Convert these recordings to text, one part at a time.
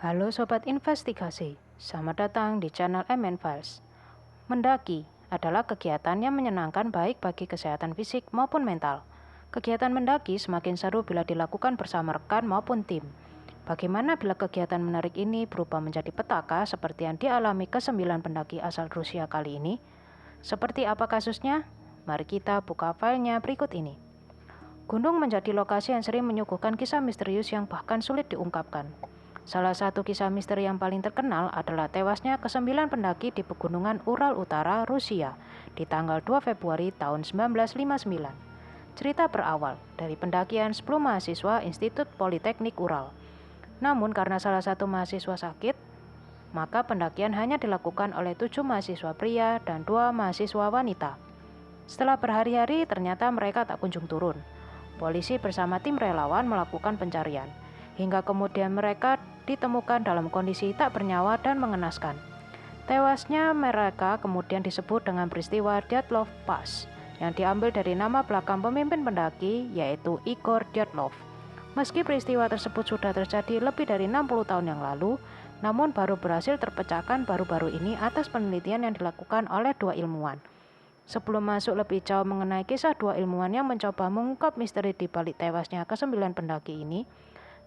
Halo Sobat Investigasi, selamat datang di channel MN Files. Mendaki adalah kegiatan yang menyenangkan baik bagi kesehatan fisik maupun mental. Kegiatan mendaki semakin seru bila dilakukan bersama rekan maupun tim. Bagaimana bila kegiatan menarik ini berubah menjadi petaka seperti yang dialami ke-9 pendaki asal Rusia kali ini? Seperti apa kasusnya? Mari kita buka filenya berikut ini. Gunung menjadi lokasi yang sering menyuguhkan kisah misterius yang bahkan sulit diungkapkan. Salah satu kisah misteri yang paling terkenal adalah tewasnya ke-9 pendaki di pegunungan Ural Utara, Rusia, di tanggal 2 Februari tahun 1959. Cerita berawal dari pendakian 10 mahasiswa Institut Politeknik Ural. Namun karena salah satu mahasiswa sakit, maka pendakian hanya dilakukan oleh 7 mahasiswa pria dan 2 mahasiswa wanita. Setelah berhari-hari, ternyata mereka tak kunjung turun. Polisi bersama tim relawan melakukan pencarian, hingga kemudian mereka ditemukan dalam kondisi tak bernyawa dan mengenaskan. Tewasnya mereka kemudian disebut dengan peristiwa Dyatlov Pass, yang diambil dari nama belakang pemimpin pendaki, yaitu Igor Dyatlov. Meski peristiwa tersebut sudah terjadi lebih dari 60 tahun yang lalu, namun baru berhasil terpecahkan baru-baru ini atas penelitian yang dilakukan oleh 2 ilmuwan. Sebelum masuk lebih jauh mengenai kisah 2 ilmuwan yang mencoba mengungkap misteri di balik tewasnya ke-9 pendaki ini,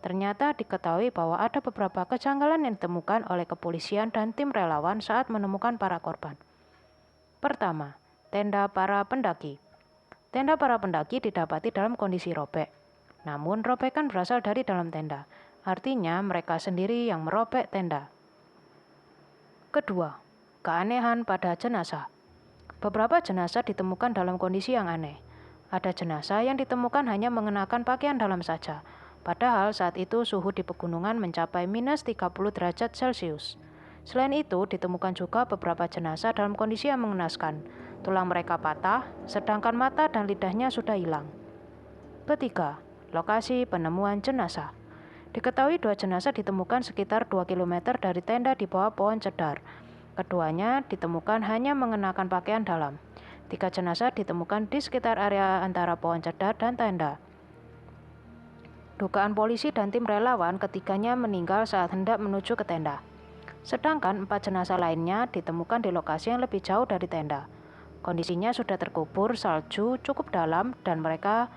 ternyata diketahui bahwa ada beberapa kejanggalan yang ditemukan oleh kepolisian dan tim relawan saat menemukan para korban. Pertama, tenda para pendaki. Tenda para pendaki didapati dalam kondisi robek. Namun robekan berasal dari dalam tenda, artinya mereka sendiri yang merobek tenda. Kedua, keanehan pada jenazah. Beberapa jenazah ditemukan dalam kondisi yang aneh. Ada jenazah yang ditemukan hanya mengenakan pakaian dalam saja, padahal saat itu suhu di pegunungan mencapai minus 30 derajat Celcius. Selain itu, ditemukan juga beberapa jenazah dalam kondisi yang mengenaskan. Tulang mereka patah, sedangkan mata dan lidahnya sudah hilang. Ketiga, lokasi penemuan jenazah. Diketahui 2 jenazah ditemukan sekitar 2 km dari tenda di bawah pohon cedar. Keduanya ditemukan hanya mengenakan pakaian dalam. 3 jenazah ditemukan di sekitar area antara pohon cedar dan tenda. Dugaan polisi dan tim relawan ketiganya meninggal saat hendak menuju ke tenda. Sedangkan 4 jenazah lainnya ditemukan di lokasi yang lebih jauh dari tenda. Kondisinya sudah terkubur salju cukup dalam dan mereka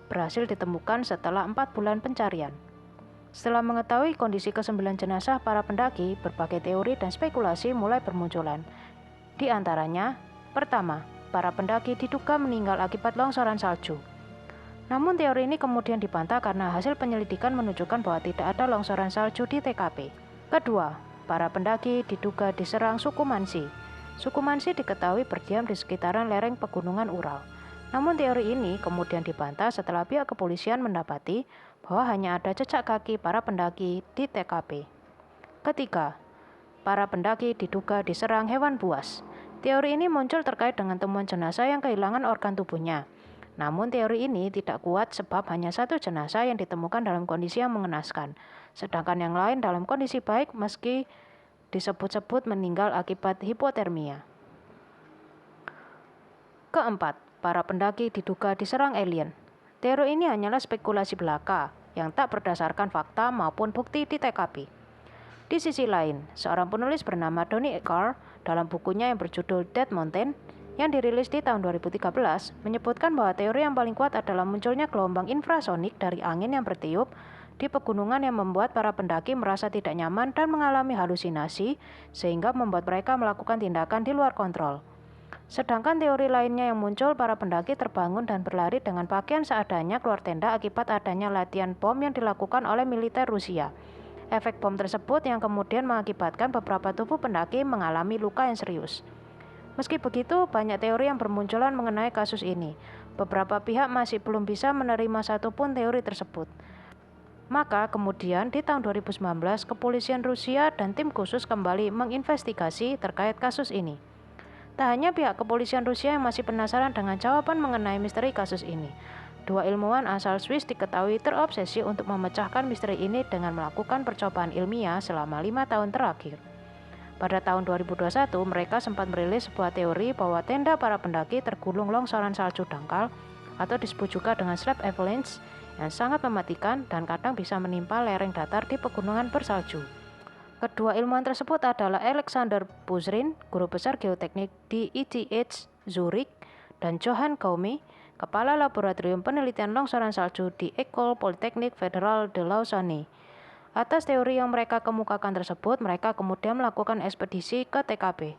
berhasil ditemukan setelah 4 bulan pencarian. Setelah mengetahui kondisi ke-9 jenazah para pendaki, berbagai teori dan spekulasi mulai bermunculan. Di antaranya, pertama, para pendaki diduga meninggal akibat longsoran salju. Namun teori ini kemudian dibantah karena hasil penyelidikan menunjukkan bahwa tidak ada longsoran salju di TKP. Kedua, para pendaki diduga diserang suku Mansi. Suku Mansi diketahui berdiam di sekitaran lereng pegunungan Ural. Namun teori ini kemudian dibantah setelah pihak kepolisian mendapati bahwa hanya ada jejak kaki para pendaki di TKP. Ketiga, para pendaki diduga diserang hewan buas. Teori ini muncul terkait dengan temuan jenazah yang kehilangan organ tubuhnya. Namun teori ini tidak kuat sebab hanya 1 jenazah yang ditemukan dalam kondisi yang mengenaskan, sedangkan yang lain dalam kondisi baik meski disebut-sebut meninggal akibat hipotermia. Keempat, para pendaki diduga diserang alien. Teori ini hanyalah spekulasi belaka yang tak berdasarkan fakta maupun bukti di TKP. Di sisi lain, seorang penulis bernama Donnie Carr dalam bukunya yang berjudul Dead Mountain yang dirilis di tahun 2013 menyebutkan bahwa teori yang paling kuat adalah munculnya gelombang infrasonik dari angin yang bertiup di pegunungan yang membuat para pendaki merasa tidak nyaman dan mengalami halusinasi sehingga membuat mereka melakukan tindakan di luar kontrol. Sedangkan teori lainnya yang muncul, para pendaki terbangun dan berlari dengan pakaian seadanya keluar tenda akibat adanya latihan bom yang dilakukan oleh militer Rusia. Efek bom tersebut yang kemudian mengakibatkan beberapa tubuh pendaki mengalami luka yang serius. Meski begitu, banyak teori yang bermunculan mengenai kasus ini. Beberapa pihak masih belum bisa menerima satupun teori tersebut. Maka kemudian di tahun 2019, kepolisian Rusia dan tim khusus kembali menginvestigasi terkait kasus ini. Tak hanya pihak kepolisian Rusia yang masih penasaran dengan jawaban mengenai misteri kasus ini. 2 ilmuwan asal Swiss diketahui terobsesi untuk memecahkan misteri ini dengan melakukan percobaan ilmiah selama 5 tahun terakhir. Pada tahun 2021, mereka sempat merilis sebuah teori bahwa tenda para pendaki tergulung longsoran salju dangkal atau disebut juga dengan slab avalanche yang sangat mematikan dan kadang bisa menimpa lereng datar di pegunungan bersalju. Kedua ilmuwan tersebut adalah Alexander Buzrin, guru besar geoteknik di ETH Zurich, dan Johann Gaume, kepala laboratorium penelitian longsoran salju di École Polytechnique Fédérale de Lausanne. Atas teori yang mereka kemukakan tersebut, mereka kemudian melakukan ekspedisi ke TKP.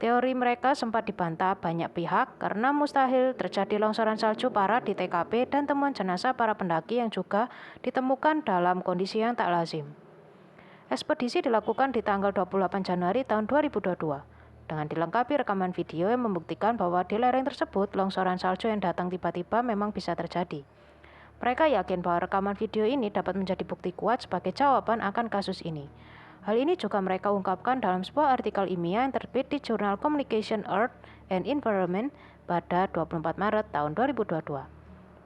Teori mereka sempat dibantah banyak pihak karena mustahil terjadi longsoran salju parah di TKP dan temuan jenazah para pendaki yang juga ditemukan dalam kondisi yang tak lazim. Ekspedisi dilakukan di tanggal 28 Januari tahun 2022 dengan dilengkapi rekaman video yang membuktikan bahwa di lereng tersebut longsoran salju yang datang tiba-tiba memang bisa terjadi. Mereka yakin bahwa rekaman video ini dapat menjadi bukti kuat sebagai jawaban akan kasus ini. Hal ini juga mereka ungkapkan dalam sebuah artikel ilmiah yang terbit di jurnal Communication Earth and Environment pada 24 Maret tahun 2022.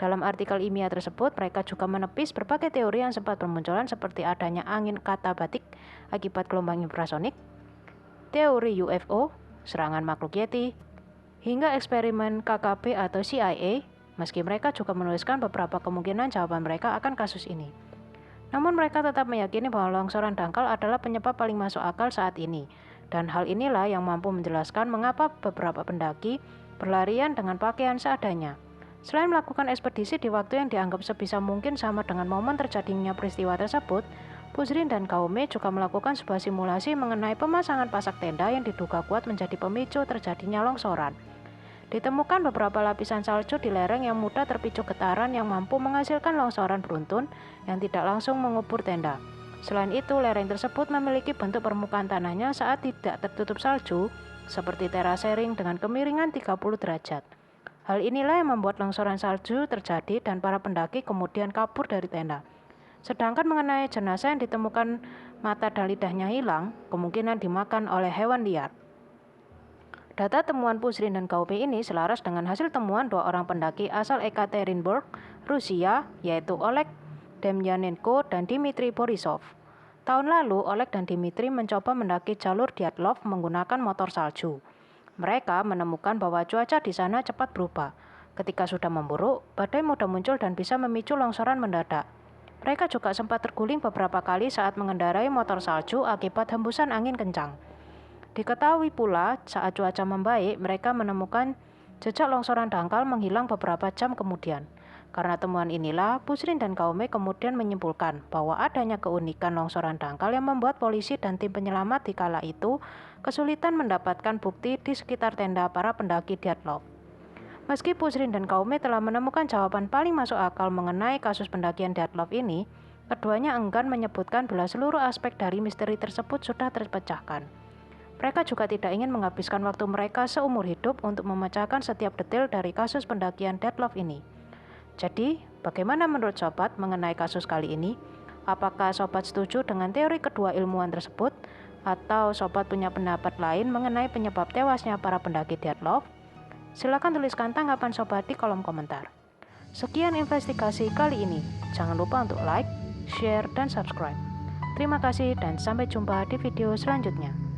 Dalam artikel ilmiah tersebut, mereka juga menepis berbagai teori yang sempat bermunculan seperti adanya angin katabatik akibat gelombang infrasonik, teori UFO, serangan makhluk Yeti, hingga eksperimen KKP atau CIA, meski mereka juga menuliskan beberapa kemungkinan jawaban mereka akan kasus ini. Namun mereka tetap meyakini bahwa longsoran dangkal adalah penyebab paling masuk akal saat ini, dan hal inilah yang mampu menjelaskan mengapa beberapa pendaki berlarian dengan pakaian seadanya. Selain melakukan ekspedisi di waktu yang dianggap sebisa mungkin sama dengan momen terjadinya peristiwa tersebut, Buzrin dan Gaume juga melakukan sebuah simulasi mengenai pemasangan pasak tenda yang diduga kuat menjadi pemicu terjadinya longsoran. Ditemukan beberapa lapisan salju di lereng yang mudah terpicu getaran yang mampu menghasilkan longsoran beruntun yang tidak langsung mengubur tenda. Selain itu, lereng tersebut memiliki bentuk permukaan tanahnya saat tidak tertutup salju, seperti terasering dengan kemiringan 30 derajat. Hal inilah yang membuat longsoran salju terjadi dan para pendaki kemudian kabur dari tenda. Sedangkan mengenai jenazah yang ditemukan mata dan lidahnya hilang, kemungkinan dimakan oleh hewan liar. Data temuan Buzrin dan Gaume ini selaras dengan hasil temuan dua orang pendaki asal Ekaterinburg, Rusia, yaitu Oleg Demyanenko dan Dmitry Borisov. Tahun lalu, Oleg dan Dmitry mencoba mendaki jalur Dyatlov menggunakan motor salju. Mereka menemukan bahwa cuaca di sana cepat berubah. Ketika sudah memburuk, badai mudah muncul dan bisa memicu longsoran mendadak. Mereka juga sempat terguling beberapa kali saat mengendarai motor salju akibat hembusan angin kencang. Diketahui pula, saat cuaca membaik, mereka menemukan jejak longsoran dangkal menghilang beberapa jam kemudian. Karena temuan inilah, Buzrin dan Gaume kemudian menyimpulkan bahwa adanya keunikan longsoran dangkal yang membuat polisi dan tim penyelamat di kala itu kesulitan mendapatkan bukti di sekitar tenda para pendaki Dyatlov. Meski Buzrin dan Gaume telah menemukan jawaban paling masuk akal mengenai kasus pendakian Dyatlov ini, keduanya enggan menyebutkan bila seluruh aspek dari misteri tersebut sudah terpecahkan. Mereka juga tidak ingin menghabiskan waktu mereka seumur hidup untuk memecahkan setiap detail dari kasus pendakian Dyatlov ini. Jadi, bagaimana menurut sobat mengenai kasus kali ini? Apakah sobat setuju dengan teori kedua ilmuwan tersebut? Atau sobat punya pendapat lain mengenai penyebab tewasnya para pendaki Dyatlov? Silakan tuliskan tanggapan sobat di kolom komentar. Sekian investigasi kali ini. Jangan lupa untuk like, share, dan subscribe. Terima kasih dan sampai jumpa di video selanjutnya.